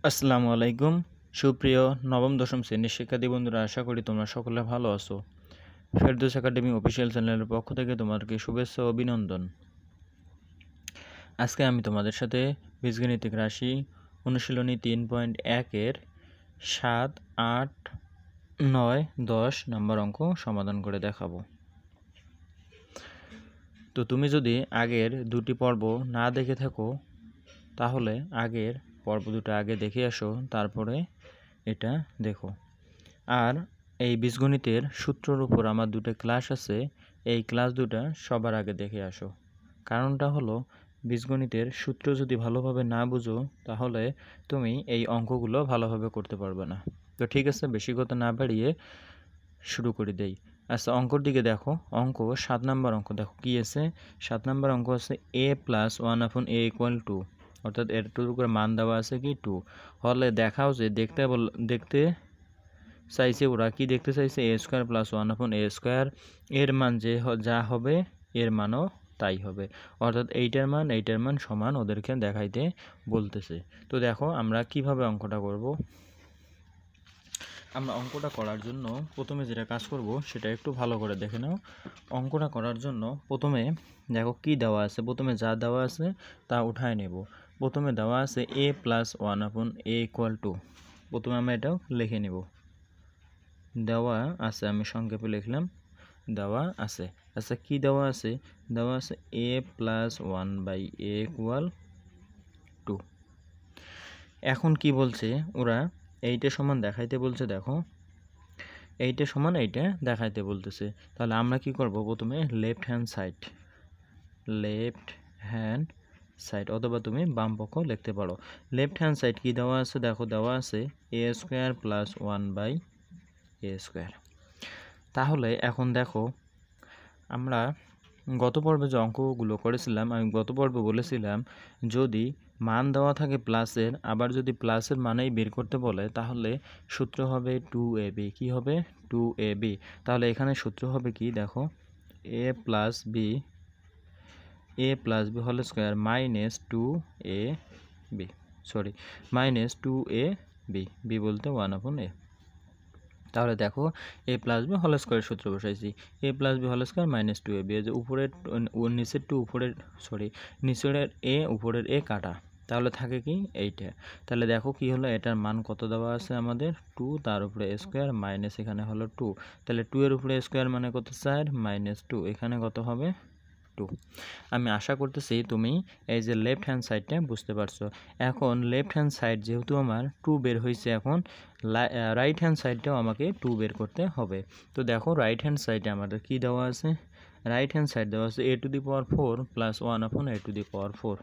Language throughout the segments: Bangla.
আসসালামু আলাইকুম সুপ্রিয় নবম দশম শ্রেণীর শিক্ষার্থী বন্ধুরা, আশা করি তোমরা সকলে ভালো আছো। ফেরদৌস একাডেমি অফিসিয়াল চ্যানেলের পক্ষ থেকে তোমাদেরকে শুভেচ্ছা ও অভিনন্দন। আজকে আমি তোমাদের সাথে বীজগণিতিক রাশি অনুশীলনী 3.1-এর 7, 8, 9, 10 নম্বর অঙ্ক সমাধান করে দেখাবো। তো তুমি যদি আগের দুটি পর্ব না দেখে থাকো তাহলে আগের পর্ব দুটো আগে দেখে আসো, তারপরে এটা দেখো। আর এই বীজগণিতের সূত্রের উপর আমার দুটো ক্লাস আছে, এই ক্লাস দুটা সবার আগে দেখে আসো। কারণটা হলো বীজগণিতের সূত্র যদি ভালোভাবে না বুঝো তাহলে তুমি এই অঙ্কগুলো ভালোভাবে করতে পারবে না। তো ঠিক আছে, বেশি কথা না বাড়িয়ে শুরু করে দেই। আচ্ছা, অঙ্কর দিকে দেখো। অঙ্ক 7 নম্বর অঙ্ক দেখো কি আছে। 7 নম্বর অঙ্ক আছে a+1/a = 2, অর্থাৎ এর করে মান দেওয়া আছে কি 2। হলে দেখাও যে দেখতে চাইছে ওরা কি দেখতে চাইছে a² + 1/a², এর মান যা হবে এর মানও তাই হবে, অর্থাৎ এইটার মান সমান ওদেরকে দেখাইতে বলতেছে। তো দেখো আমরা কিভাবে অঙ্কটা করব। আমরা অঙ্কটা করার জন্য প্রথমে যেটা কাজ করব সেটা একটু ভালো করে দেখে নাও। অঙ্কটা করার জন্য প্রথমে দেখো কি দেওয়া আছে, প্রথমে যা দেওয়া আছে তা উঠায় নেব। প্রথমে দেওয়া আছে a+1/a = 2, প্রথমে আমরা এটাও লিখে নেব। দেওয়া আছে, আমি সংক্ষেপে লিখলাম দেওয়া আছে। আচ্ছা, কি দেওয়া আছে? দেওয়া আছে a+1/a = 2। এখন কি বলছে ওরা, এইটা সমান দেখাইতে বলছে। দেখো এইটা সমান এইটা দেখাইতে বলতেছে। তাহলে আমরা কি করব, প্রথমে লেফট হ্যান্ড সাইড অথবা তুমি বাম পক্ষ লিখতে পারো। লেফট হ্যান্ড সাইড কি দেওয়া আছে? দেখো দেওয়া আছে a² + 1/a²। তাহলে এখন দেখো আমরা গত পর্বে যে অঙ্কগুলো করেছিলাম, আমি গত পর্বে বলেছিলাম যদি মান দেওয়া থাকে প্লাসের, আবার যদি প্লাসের মানেই বের করতে বলে তাহলে সূত্র হবে 2ab। কি হবে? 2ab। তাহলে এখানে সূত্র হবে কি? দেখো a + b whole square -2ab B বলতে 1/a। তাহলে দেখো a + b হোল স্কয়ার সূত্র বসাইছি, a + b whole square -2ab। যে উপরের নিচের নিচের a উপরের a কাটা, তাহলে থাকে কি এইটা। তাহলে দেখো কি হলো, এটার মান কত দেওয়া আছে আমাদের 2, তার উপরে a স্কয়ার মাইনাস এখানে হলো 2। তাহলে 2 এর উপরে a স্কয়ার মানে কত? 4 -2, এখানে কত হবে? 2। আমি আশা করতেছি তুমি এই যে লেফট হ্যান্ড সাইডটা বুঝতে পারছো। এখন লেফট হ্যান্ড সাইড যেহেতু আমার 2 বের হয়েছে, এখন রাইট হ্যান্ড সাইডটাও আমাকে 2 বের করতে হবে। তো দেখো রাইট হ্যান্ড সাইডে আমাদের কি দেওয়া আছে? রাইট হ্যান্ড সাইড দেওয়া আছে a⁴ + 1/a⁴।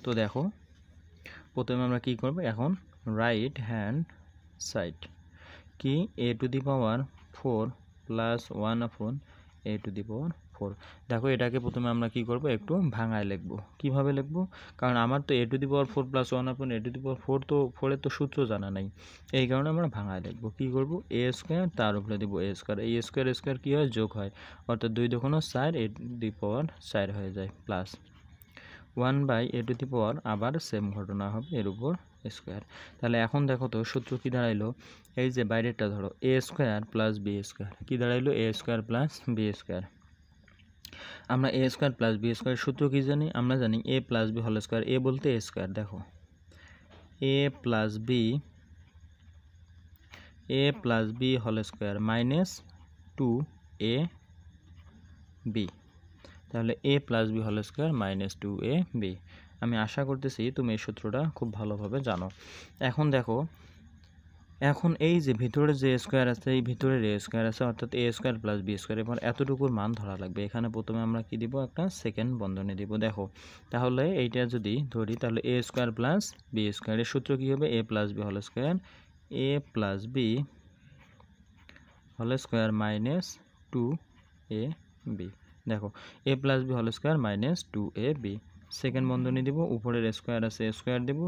তো দেখো প্রথমে আমরা কি করব, এখন রাইট হ্যান্ড সাইড কি a⁴ + 1/a⁴। দেখো এটাকে প্রথমে আমরা কি করব, একটু ভাঙায় লিখব। কিভাবে লিখব? কারণ আমার তো a⁴ + 1/a⁴ তো 4 এর তো সূত্র জানা নাই, এই কারণে আমরা ভাঙায় লিখব। কি করব? a², তার উপরে দেব a²। এই স্কয়ার কি হয়? যোগ হয়, অর্থাৎ 2 × 4 a⁴ হয়ে যায়, প্লাস 1/a⁴, আবার সেম ঘটনা হবে এর উপর স্কয়ার। তাহলে এখন দেখো তো সূত্র কি দাঁড়াইলো, এই যে বাইরেরটা ধরো a² + b²। কি দাঁড়াইলো? a² + b²। আমরা a² + b² সূত্র কি জানি? আমরা জানি a + b whole square. a বলতে a²। দেখো a + b whole square -2ab। তাহলে a + b whole square -2ab। আমি আশা করতেছি তুমি এই সূত্রটা খুব ভালোভাবে জানো। এখন দেখো, এখন এই যে ভিতরে যে স্কয়ার আছে, এই ভিতরে a স্কয়ার আছে, অর্থাৎ a² + b²। এবার এতটুকুর মান ধরা লাগবে। এখানে প্রথমে আমরা কি দিব? একটা সেকেন্ড বন্ধনী দিব। দেখো তাহলে এইটা যদি ধরি তাহলে a² + b²। এর সূত্র কি হবে? a + b whole square -2ab। দেখো a + b whole square -2ab। Second বন্ধনী দিব, উপরের স্কয়ার আছে স্কয়ার দিব,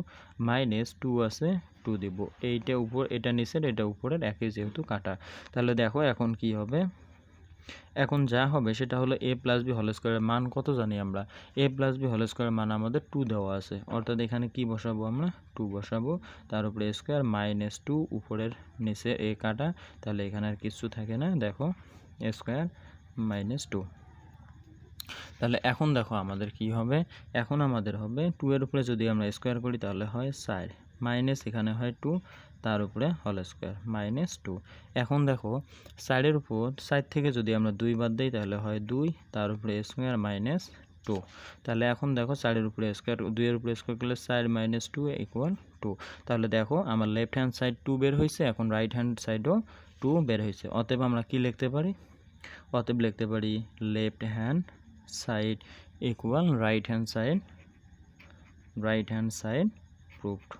-2 আছে 2 দিব। এইটা উপর, এটা নিচের, এটা উপরের, একই যেহেতু কাটা। তাহলে দেখো এখন কি হবে, এখন যা হবে সেটা হলো a প্লাস বি হোল স্কোয়ারের মান কত জানি আমরা, a প্লাস বি হোল স্কোয়ারের মান আমাদের 2 দেওয়া আছে, অর্থাৎ এখানে কি বসাবো আমরা 2 বসাবো, তার উপরে a স্কোয়ার মাইনাস 2 উপরের নিচে a কাটা, তাহলে এখানে আর কিছু থাকে না, দেখো a স্কোয়ার মাইনাস 2। তাহলে এখন দেখো আমাদের কি হবে, এখন আমাদের হবে 2 এর উপরে যদি আমরা স্কোয়ার করি তাহলে হয় 4 মাইনাস এখানে হয় 2 তার উপরে হোল স্কোয়ার মাইনাস 2। এখন দেখো 4 এর উপর 4 থেকে যদি আমরা 2 বাদ দিই তাহলে হয় 2 তার উপরে স্কোয়ার মাইনাস 2। তাহলে এখন দেখো 4 এর উপরে স্কোয়ার 2 এর উপরে স্কোয়ার করলে 4 মাইনাস 2 ইকুয়াল 2। তাহলে দেখো আমার লেফট হ্যান্ড সাইড 2 বের হয়েছে, এখন রাইট হ্যান্ড সাইডও 2 বের হয়েছে। অতএব আমরা কি লিখতে পারি, অতএব লিখতে পারি left hand side equal right hand side proved.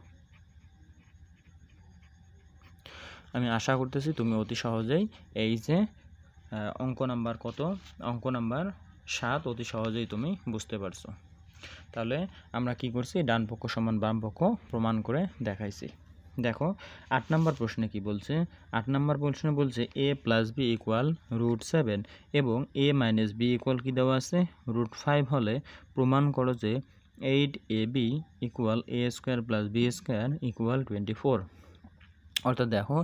আমি আশা করতেছি তুমি অতি সহজেই এই যে অঙ্ক নাম্বার কত, অঙ্ক নাম্বার 7 অতি সহজেই তুমি বুঝতে পারছো। তাহলে আমরা কি করছি, ডান পক্ষ সমান বাম পক্ষ প্রমাণ করে দেখাইছি। দেখো 8 নম্বর প্রশ্নে কি বলছে, 8 নম্বর প্রশ্নে বলছে a প্লাস বি ইকুয়াল √7 এবং a মাইনাস বি ইকুয়াল কি দেওয়া আছে √5 হলে প্রমাণ করো যে 8ab equal a square plus B square equal 24। অর্থাৎ দেখো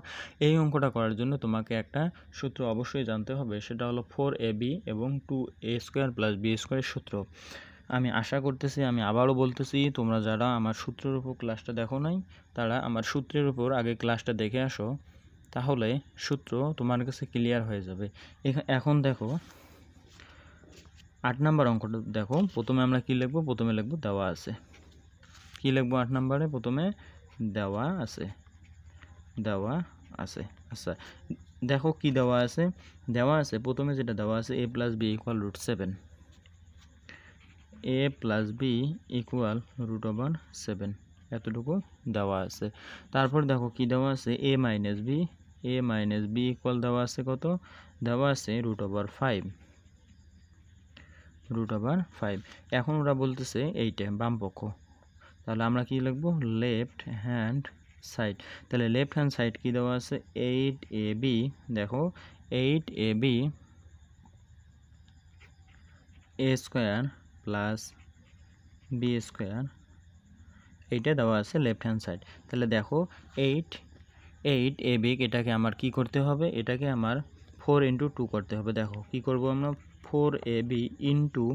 এই অঙ্কটা করার জন্য তোমাকে একটা সূত্র অবশ্যই জানতে হবে, সেটা হলো 4ab এবং 2a স্কোয়ার প্লাস বি স্কোয়ারের সূত্র। আমি আশা করতেছি, আমি আবারও বলতেছি, তোমরা যারা আমার সূত্রের উপর ক্লাসটা দেখো নাই তারা আমার সূত্রের উপর আগে ক্লাসটা দেখে আসো, তাহলে সূত্র তোমার কাছে ক্লিয়ার হয়ে যাবে। এখন দেখো 8 নম্বর অঙ্কটা দেখো, প্রথমে আমরা কি লিখবো, প্রথমে লিখবো দেওয়া আছে, কি লিখবো 8 নম্বরে, প্রথমে দেওয়া আছে, দেওয়া আছে। আচ্ছা দেখো কি দেওয়া আছে, দেওয়া আছে প্রথমে যেটা দেওয়া আছে a plus B equal √7, a plus B equal √7 এতটুকু দেওয়া আছে। তারপর দেখো কি দেওয়া আছে a মাইনাস বি ইকুয়াল দেওয়া আছে কত, দেওয়া আছে √5। এখন ওরা বলতেছে এইটা বাম পক্ষ, তাহলে আমরা কি লিখবো লেফট হ্যান্ড সাইড। তাহলে লেফট হ্যান্ড সাইড কি দেওয়া আছে 8ab, দেখো 8ab a square plus B square, এইটা দেওয়া আছে লেফট হ্যান্ড সাইড। তাহলে দেখো 8ab এটাকে আমার কি করতে হবে, এটাকে আমার 4 × 2 করতে হবে। দেখো কি করব আমরা 4ab ×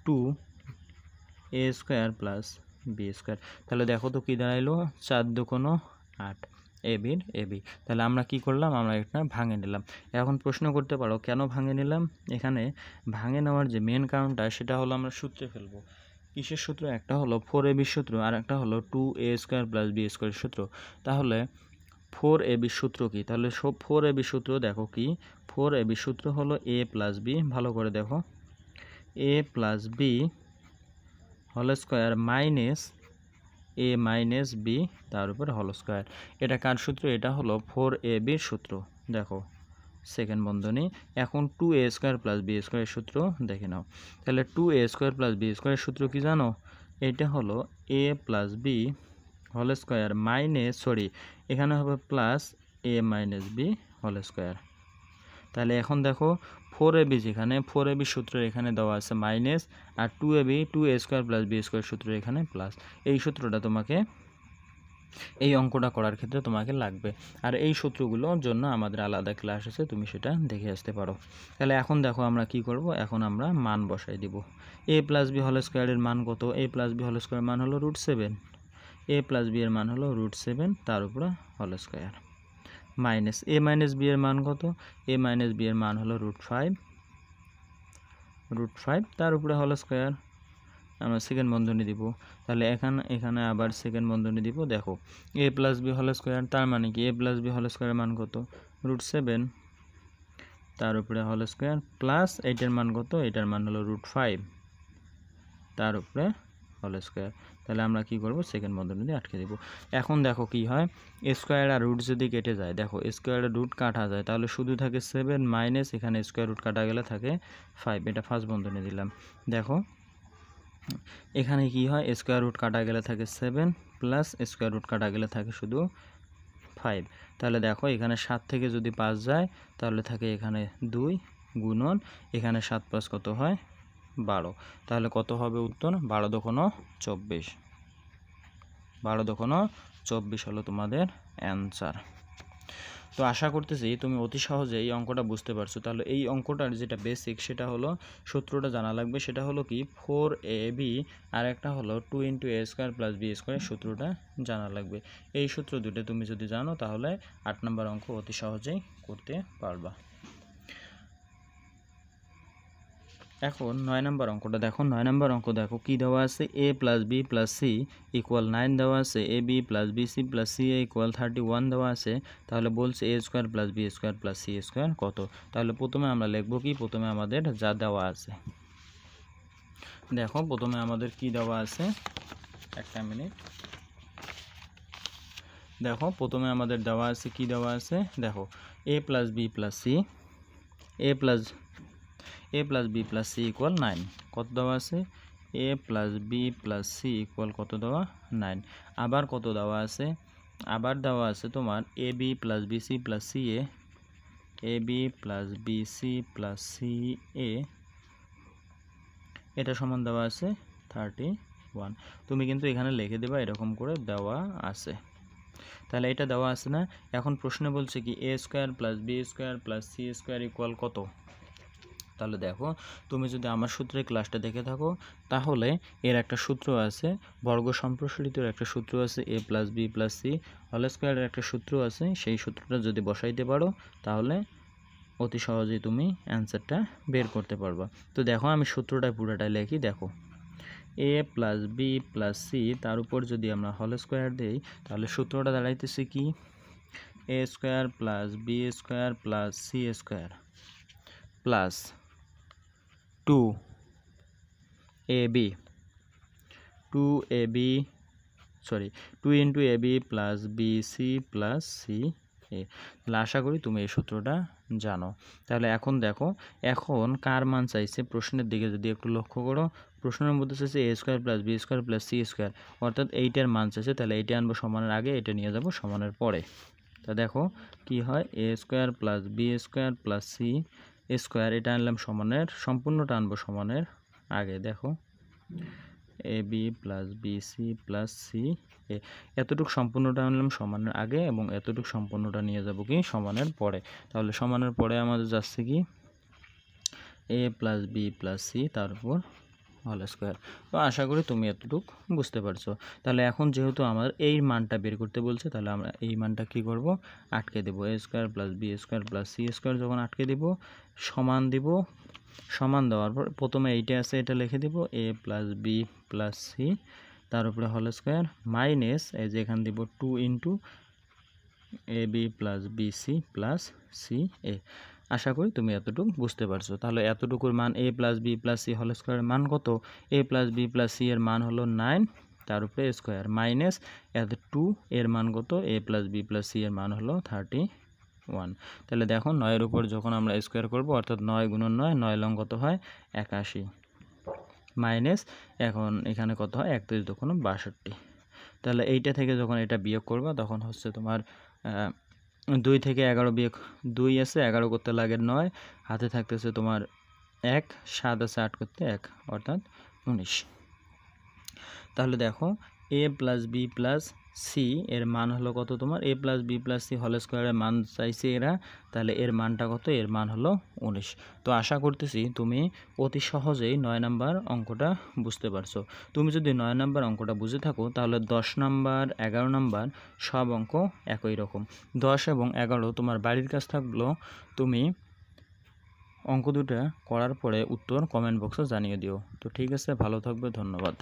2a square plus B square. তাহলে দেখো তো কি দাঁড়াইলো 4 × 2 = 8 ab। তাহলে আমরা কি করলাম, আমরা এটা ভাঙে নিলাম। এখন প্রশ্ন করতে পারো কেন ভাঙে নিলাম, এখানে ভাঙে নেওয়ার যে মেন কারণটা সেটা হলো আমরা সূত্রে ফেলবো। কিসের সূত্র, একটা হলো 4ab সূত্র আর একটা হলো 2a স্কোয়ার প্লাস বি স্কোয়ারের সূত্র। তাহলে 4ab সূত্র কি, তাহলে সব 4ab সূত্র দেখো কি, 4ab সূত্র হলো a প্লাস বি, ভালো করে দেখো a plus B whole square minus a minus B তার উপর হোল স্কোয়ার। এটা কার সূত্র, এটা হলো 4ab সূত্র। দেখো সেকেন্ড বন্ধনী। এখন 2a স্কোয়ার প্লাস বি স্কোয়ারের সূত্র দেখে নাও। তাহলে 2a স্কোয়ার প্লাস বি স্কোয়ারের সূত্র কি জানো, এটা হলো a plus B whole square minus, এখানে হবে plus a minus B whole square. তাহলে এখন দেখো 4ab যেখানে 4ab সূত্রের এখানে দেওয়া আছে মাইনাস, আর 2a square plus B square সূত্রের এখানে প্লাস। এই সূত্রটা তোমাকে এই অঙ্কটা করার ক্ষেত্রে তোমাকে লাগবে, আর এই সূত্রগুলোর জন্য আমাদের আলাদা ক্লাস আছে, তুমি সেটা দেখে আসতে পারো। তাহলে এখন দেখো আমরা কি করব, এখন আমরা মান বসাই দিব। a প্লাস বি হোল স্কোয়ারের মান কত, a প্লাস বি হোল স্কোয়ারের মান হলো √7, a প্লাস বি এর মান হলো √7 তার উপরে whole square minus a minus B এর মান কত, a মাইনাস বি এর মান হলো √5 তার উপরে হোল স্কোয়ার। আমরা সেকেন্ড বন্ধনী দিব, তাহলে এখানে আবার সেকেন্ড বন্ধনী দিব। দেখো a plus B whole square, তার মানে কি a প্লাস বি হোল স্কোয়ারের মান কত √7 তার উপরে হোল স্কোয়ার প্লাস এইটার মান কত, এটার মান হলো √5 তার উপরে হোল স্কোয়ার। তাহলে আমরা কি করব, সেকেন্ড বন্ধনী দিয়ে আটকে দেব। এখন দেখো কি হয়, স্কোয়ার আর রুট যদি কেটে যায়, দেখো স্কোয়ার আর রুট কাটা যায়, তাহলে শুধু থাকে 7 মাইনাস এখানে স্কোয়ার রুট কাটা গেলে থাকে 5, এটা ফার্স্ট বন্ধনী দিলাম। দেখো এখানে কি হয়, স্কোয়ার রুট কাটা গেলে থাকে 7 প্লাস স্কোয়ার রুট কাটা গেলে থাকে শুধু 5। তাহলে দেখো এখানে 7 থেকে যদি 5 যায় তাহলে থাকে এখানে 2 গুণন এখানে 7 + কত হয় 12, তাহলে কত হবে উত্তর 12 দোকানো 24, 12 দোকানো 24 হলো তোমাদের অ্যান্সার। তো আশা করতেছি তুমি অতি সহজে এই অঙ্কটা বুঝতে পারছো। তাহলে এই অঙ্কটার যেটা বেসিক সেটা হলো সূত্রটা জানা লাগবে, সেটা হলো কি 4ab আর একটা হলো 2 × a² + b² সূত্রটা জানা লাগবে। এই সূত্র দুটো তুমি যদি জানো তাহলে 8 নম্বর অঙ্ক অতি সহজেই করতে পারবা। এখন 9 নম্বর অঙ্কটা দেখো। 9 নম্বর অঙ্ক দেখো কি দেওয়া আছে, a + b + c = 9 দেওয়া আছে, ab + bc + ca = 31 দেওয়া আছে। তাহলে বলছে a² + b² + c² কত। তাহলে প্রথমে আমরা লিখব কি, প্রথমে আমাদের যা দেওয়া আছে দেখো, প্রথমে আমাদের কি দেওয়া আছে, একটা মিনিট দেখো, প্রথমে আমাদের দেওয়া আছে কি দেওয়া আছে দেখো, a + b + c a + b + c = 9 কত দেওয়া আছে, a + b + c = কত দেওয়া 9। আবার কত দেওয়া আছে, আবার দেওয়া আছে তোমার ab + bc + ca ab + bc + ca এটা সমান দেওয়া আছে 31। তুমি কিন্তু এখানে লিখে দেবা এরকম করে দেওয়া আছে। তাহলে এটা দেওয়া আছে না। এখন প্রশ্নে বলছে কি a² + b² + c² = কত। তাহলে দেখো, তুমি যদি আমার সূত্রের ক্লাসটা দেখে থাকো তাহলে এর একটা সূত্র আছে, বর্গ সম্প্রসারিতের একটা সূত্র আছে, a + b + c হোল² এর একটা সূত্র আছে। সেই সূত্রটা যদি বসাইতে পারো তাহলে অতি সহজেই তুমি অ্যান্সারটা বের করতে পারবা। তো দেখো আমি সূত্রটা পুরোটাই লিখি। দেখো, a + b + c তার উপর যদি আমরা হোল² দেই তাহলে সূত্রটা দাঁড়াইতেছে কি, a² + b² + c² plus 2ab 2 × ab + bc + ca। তাহলে আশা করি তুমি এই সূত্রটা জানো। তাহলে এখন দেখো, এখন কার মান চাইছে প্রশ্নের দিকে যদি একটু লক্ষ্য করো, প্রশ্নের মধ্যে চাইছে a² + b² + c², অর্থাৎ এইটার মান চাইছে। তাহলে এইটা আনবো সমানের আগে, এটা নিয়ে যাব সমানের পরে। তা দেখো কি হয়, a² + b² + c² এটা আনলাম সমানের, সম্পূর্ণটা আনবো সমানের আগে। দেখো ab + bc + c এতটুকু সম্পূর্ণটা আনলাম সমানের আগে এবং এতটুকু সম্পূর্ণটা নিয়ে যাব কি সমানের পরে। তাহলে সমানের পরে আমাদের যাচ্ছে কি a + b + c তার উপর হোল²। তো আশা করি তুমি এতটুকু বুঝতে পারছো। তাহলে এখন যেহেতু আমার এই মানটা বের করতে বলছে তাহলে আমরা এই মানটা কি করব, আটকে দেব। a² + b² + c² যখন আটকে দেব, সমান দিব, সমান দেওয়ার পর প্রথমে এইটা আছে এটা লিখে দেব a + b + c তার উপরে হোল² মাইনাস এই যে এখানে দিব 2 × ab + bc + ca। আশা করি তুমি এতটুকু বুঝতে পারছো। তাহলে এতটুকুর মান a + b + c হোল² এর মান কত, a + b + c এর মান হলো 9 তার উপরে স্কয়ার মাইনাস এত 2 এর মান কত, a + b + c এর মান হলো 31। তাহলে দেখো 9 এর উপর যখন আমরা স্কয়ার করব অর্থাৎ 9 × 9 9 লং কত হয় 81 মাইনাস এখন এখানে কত হয় 31 × 62। তাহলে এইটা থেকে যখন এটা বিয়োগ করবা তখন হচ্ছে তোমার 2 থেকে 11 বিয়োগ 2 আছে 11 করতে লাগে 9, হাতে থাকতেছে তোমার 1, 7 আছে 8 করতে 1 অর্থাৎ 19। তাহলে দেখো a + b + c এর মান হলো কত, তোমার a + b + c হোল² এর মান চাইছে এরা। তাহলে এর মানটা কত, এর মান হলো 19। তো আশা করতেছি তুমি অতি সহজেই 9 নাম্বার অঙ্কটা বুঝতে পারছো। তুমি যদি 9 নাম্বার অঙ্কটা বুঝে থাকো তাহলে 10 নাম্বার 11 নাম্বার সব অঙ্ক একই রকম। 10 এবং 11 তোমার বাড়ির কাজ থাকলো, তুমি অঙ্ক দুটো করার পরে উত্তর কমেন্ট বক্সে জানিয়ে দিও। তো ঠিক আছে, ভালো থাকবে, ধন্যবাদ।